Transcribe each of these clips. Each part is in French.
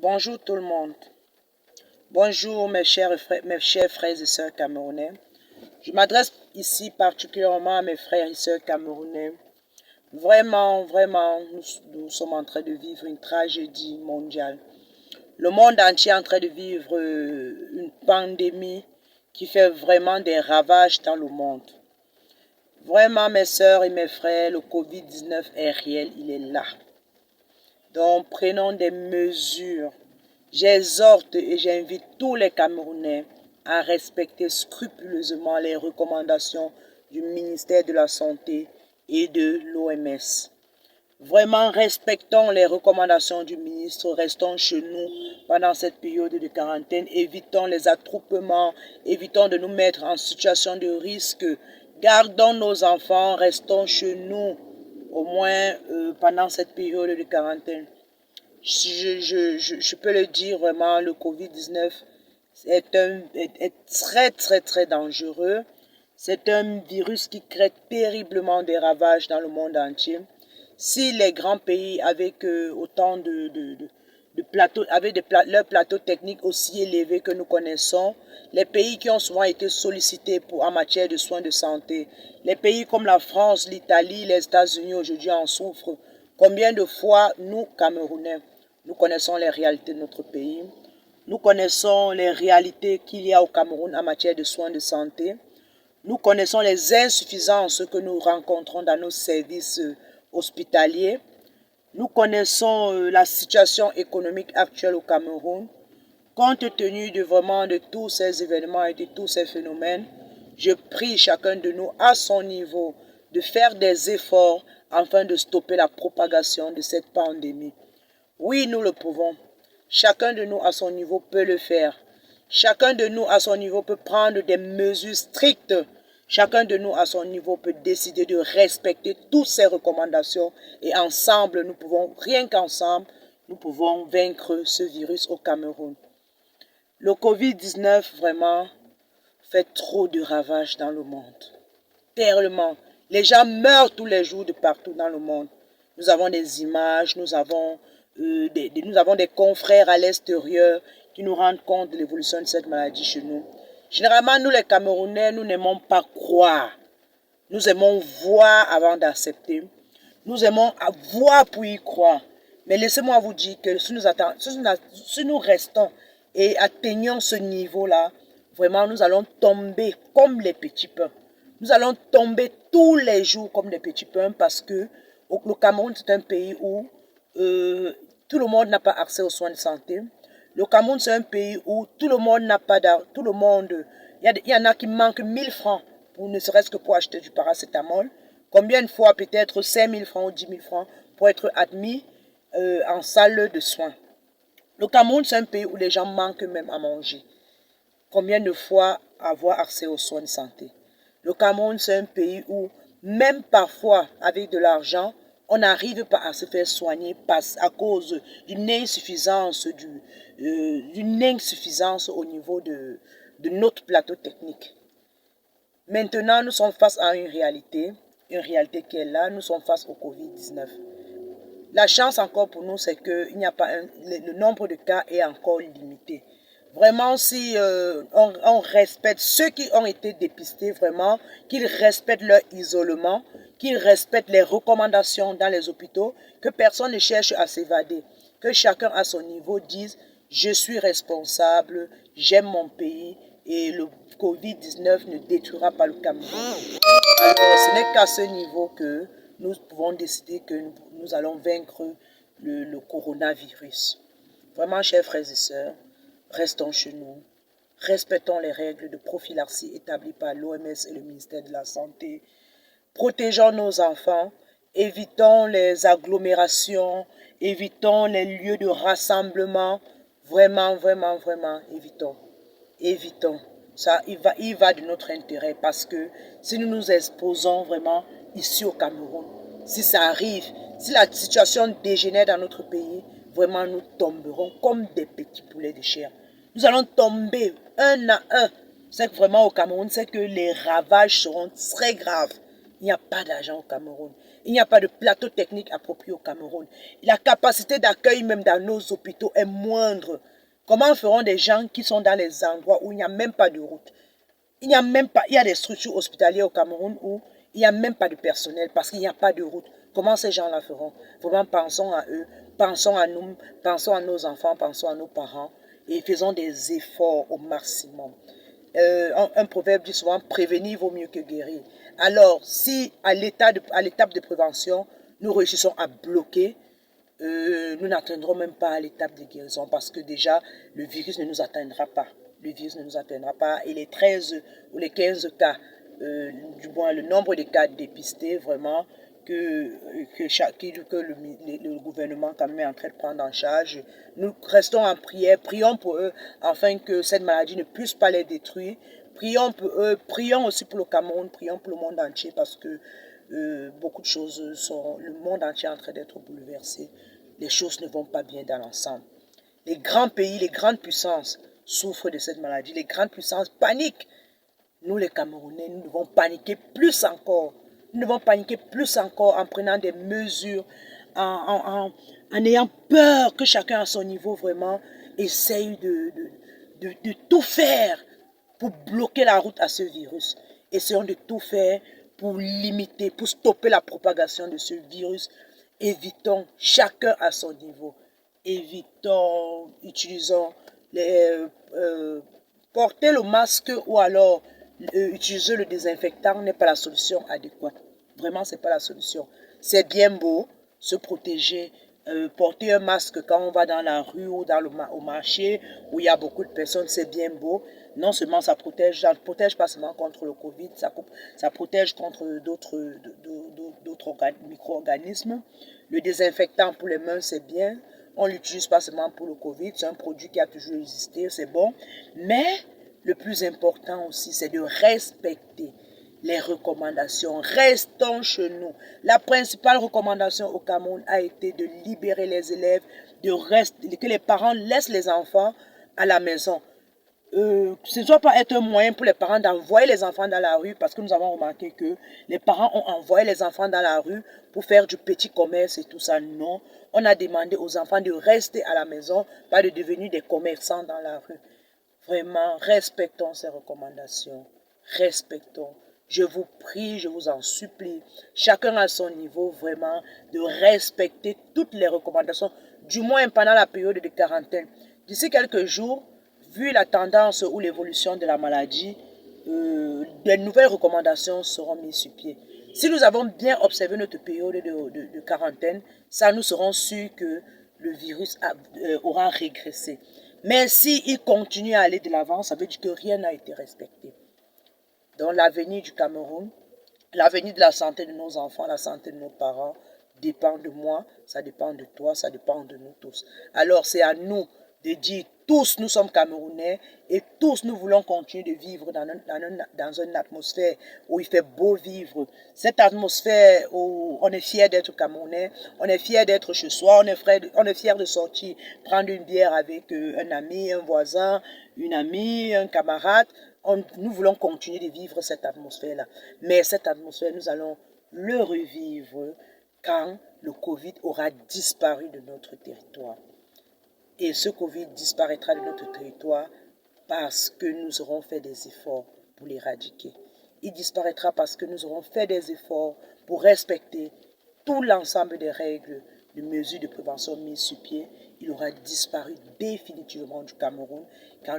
Bonjour tout le monde. Bonjour mes chers frères et sœurs camerounais. Je m'adresse ici particulièrement à mes frères et sœurs camerounais. Vraiment, nous sommes en train de vivre une tragédie mondiale. Le monde entier est en train de vivre une pandémie qui fait vraiment des ravages dans le monde. Vraiment, mes sœurs et mes frères, le Covid-19 est réel, il est là. Donc, prenons des mesures. J'exhorte et j'invite tous les Camerounais à respecter scrupuleusement les recommandations du ministère de la Santé et de l'OMS. Vraiment, respectons les recommandations du ministre, restons chez nous pendant cette période de quarantaine, évitons les attroupements, évitons de nous mettre en situation de risque, gardons nos enfants, restons chez nous au moins pendant cette période de quarantaine. Je peux le dire vraiment, le Covid-19 est très dangereux. C'est un virus qui crée terriblement des ravages dans le monde entier. Si les grands pays avec autant de plateaux, avec leurs plateaux techniques aussi élevés que nous connaissons, les pays qui ont souvent été sollicités en matière de soins de santé, les pays comme la France, l'Italie, les États-Unis aujourd'hui en souffrent. Combien de fois nous, Camerounais, nous connaissons les réalités de notre pays, nous connaissons les réalités qu'il y a au Cameroun en matière de soins de santé, nous connaissons les insuffisances que nous rencontrons dans nos services hospitaliers, nous connaissons la situation économique actuelle au Cameroun. Compte tenu de tous ces événements et de tous ces phénomènes, je prie chacun de nous à son niveau de faire des efforts afin de stopper la propagation de cette pandémie. Oui, nous le pouvons. Chacun de nous à son niveau peut le faire. Chacun de nous à son niveau peut prendre des mesures strictes. Chacun de nous à son niveau peut décider de respecter toutes ces recommandations et ensemble, rien qu'ensemble, nous pouvons vaincre ce virus au Cameroun. Le Covid-19 vraiment fait trop de ravages dans le monde. Tellement. Les gens meurent tous les jours de partout dans le monde. Nous avons des images, nous avons des confrères à l'extérieur qui nous rendent compte de l'évolution de cette maladie chez nous. Généralement, nous les Camerounais, nous n'aimons pas croire. Nous aimons voir avant d'accepter. Nous aimons voir pour y croire. Mais laissez-moi vous dire que si nous restons et atteignons ce niveau-là, vraiment, nous allons tomber comme les petits pains. Nous allons tomber tous les jours comme des petits pains parce que le Cameroun, c'est un pays où tout le monde n'a pas accès aux soins de santé. Le Cameroun, c'est un pays où tout le monde n'a pas d'argent. Il y en a qui manquent 1000 francs, ne serait-ce que pour acheter du paracétamol. Combien de fois peut-être 5 000 francs ou 10 000 francs pour être admis en salle de soins. Le Cameroun, c'est un pays où les gens manquent même à manger. Combien de fois avoir accès aux soins de santé? Le Cameroun, c'est un pays où même parfois, avec de l'argent, on n'arrive pas à se faire soigner à cause d'une insuffisance, au niveau de notre plateau technique. Maintenant, nous sommes face à une réalité qui est là, nous sommes face au Covid-19. La chance encore pour nous, c'est que le nombre de cas est encore limité. Vraiment, si on respecte ceux qui ont été dépistés, vraiment, qu'ils respectent leur isolement, qu'ils respectent les recommandations dans les hôpitaux, que personne ne cherche à s'évader, que chacun à son niveau dise « je suis responsable, j'aime mon pays et le Covid-19 ne détruira pas le Cameroun ». Alors, ce n'est qu'à ce niveau que nous pouvons décider que nous allons vaincre le coronavirus. Vraiment, chers frères et sœurs, restons chez nous, respectons les règles de prophylaxie établies par l'OMS et le ministère de la Santé, protégeons nos enfants, évitons les agglomérations, évitons les lieux de rassemblement, vraiment, évitons. Ça, il va de notre intérêt parce que si nous nous exposons vraiment ici au Cameroun, si ça arrive, si la situation dégénère dans notre pays, vraiment nous tomberons comme des petits poulets de chair. Nous allons tomber un à un. C'est que vraiment au Cameroun, c'est que les ravages seront très graves. Il n'y a pas d'argent au Cameroun. Il n'y a pas de plateau technique approprié au Cameroun. La capacité d'accueil même dans nos hôpitaux est moindre. Comment feront des gens qui sont dans les endroits où il n'y a même pas de route? Il n'y a même pas, il y a des structures hospitalières au Cameroun où il n'y a même pas de personnel parce qu'il n'y a pas de route. Comment ces gens-là feront? Vraiment, pensons à eux, pensons à nous, pensons à nos enfants, pensons à nos parents et faisons des efforts au maximum. Un proverbe dit souvent, prévenir vaut mieux que guérir. Alors, si à l'étape de prévention, nous réussissons à bloquer, nous n'atteindrons même pas à l'étape de guérison parce que déjà, le virus ne nous atteindra pas. Le virus ne nous atteindra pas et les 13 ou les 15 cas, du moins le nombre de cas dépistés vraiment que le gouvernement quand même est en train de prendre en charge. Nous restons en prière, prions pour eux afin que cette maladie ne puisse pas les détruire. Prions pour eux, prions aussi pour le Cameroun, prions pour le monde entier parce que beaucoup de choses sont, le monde entier est en train d'être bouleversé. Les choses ne vont pas bien dans l'ensemble. Les grands pays, les grandes puissances souffrent de cette maladie. Les grandes puissances paniquent. Nous, les Camerounais, nous devons paniquer plus encore. Nous devons paniquer plus encore en prenant des mesures, en ayant peur que chacun à son niveau vraiment essaye de tout faire pour bloquer la route à ce virus. Essayons de tout faire pour limiter, pour stopper la propagation de ce virus. Évitons chacun à son niveau. Évitons, utilisons porter le masque ou alors utiliser le désinfectant n'est pas la solution adéquate. Vraiment, ce n'est pas la solution. C'est bien beau se protéger, porter un masque quand on va dans la rue ou au marché où il y a beaucoup de personnes, c'est bien beau. Non seulement ça ne protège pas seulement contre le Covid, ça protège contre d'autres micro-organismes. Le désinfectant pour les mains, c'est bien. On ne l'utilise pas seulement pour le Covid, c'est un produit qui a toujours existé, c'est bon. Mais le plus important aussi, c'est de respecter les recommandations. Restons chez nous. La principale recommandation au Cameroun a été de libérer les élèves, que les parents laissent les enfants à la maison. Ce ne doit pas être un moyen pour les parents d'envoyer les enfants dans la rue parce que nous avons remarqué que les parents ont envoyé les enfants dans la rue pour faire du petit commerce et tout ça. Non, on a demandé aux enfants de rester à la maison, pas de devenir des commerçants dans la rue. Vraiment, respectons ces recommandations. Respectons. Je vous prie, je vous en supplie, chacun à son niveau, vraiment, de respecter toutes les recommandations, du moins pendant la période de quarantaine. D'ici quelques jours, vu la tendance ou l'évolution de la maladie, des nouvelles recommandations seront mises sur pied. Si nous avons bien observé notre période de quarantaine, ça nous serons sûrs que le virus aura régressé. Mais s'il continue à aller de l'avant, ça veut dire que rien n'a été respecté. Donc l'avenir du Cameroun, l'avenir de la santé de nos enfants, la santé de nos parents, dépend de moi, ça dépend de toi, ça dépend de nous tous. Alors c'est à nous de dire, tous nous sommes Camerounais et tous nous voulons continuer de vivre dans une atmosphère où il fait beau vivre. Cette atmosphère où on est fier d'être Camerounais, on est fier d'être chez soi, on est fier de sortir, prendre une bière avec un ami, un voisin, une amie, un camarade. Nous voulons continuer de vivre cette atmosphère-là. Mais cette atmosphère, nous allons le revivre quand le Covid aura disparu de notre territoire. Et ce Covid disparaîtra de notre territoire parce que nous aurons fait des efforts pour l'éradiquer. Il disparaîtra parce que nous aurons fait des efforts pour respecter tout l'ensemble des règles, de mesures de prévention mises sur pied. Il aura disparu définitivement du Cameroun quand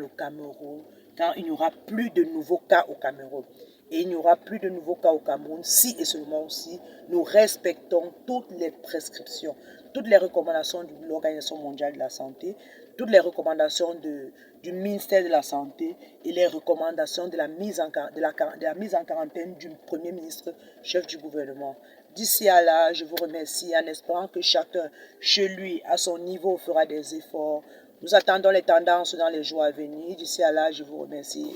il n'y aura plus de nouveaux cas au Cameroun. Et il n'y aura plus de nouveaux cas au Cameroun si et seulement si nous respectons toutes les prescriptions, toutes les recommandations de l'Organisation mondiale de la santé, toutes les recommandations du ministère de la Santé et les recommandations de la mise en quarantaine du Premier ministre, chef du gouvernement. D'ici à là, je vous remercie en espérant que chacun, chez lui, à son niveau, fera des efforts. Nous attendons les tendances dans les jours à venir. D'ici à là, je vous remercie.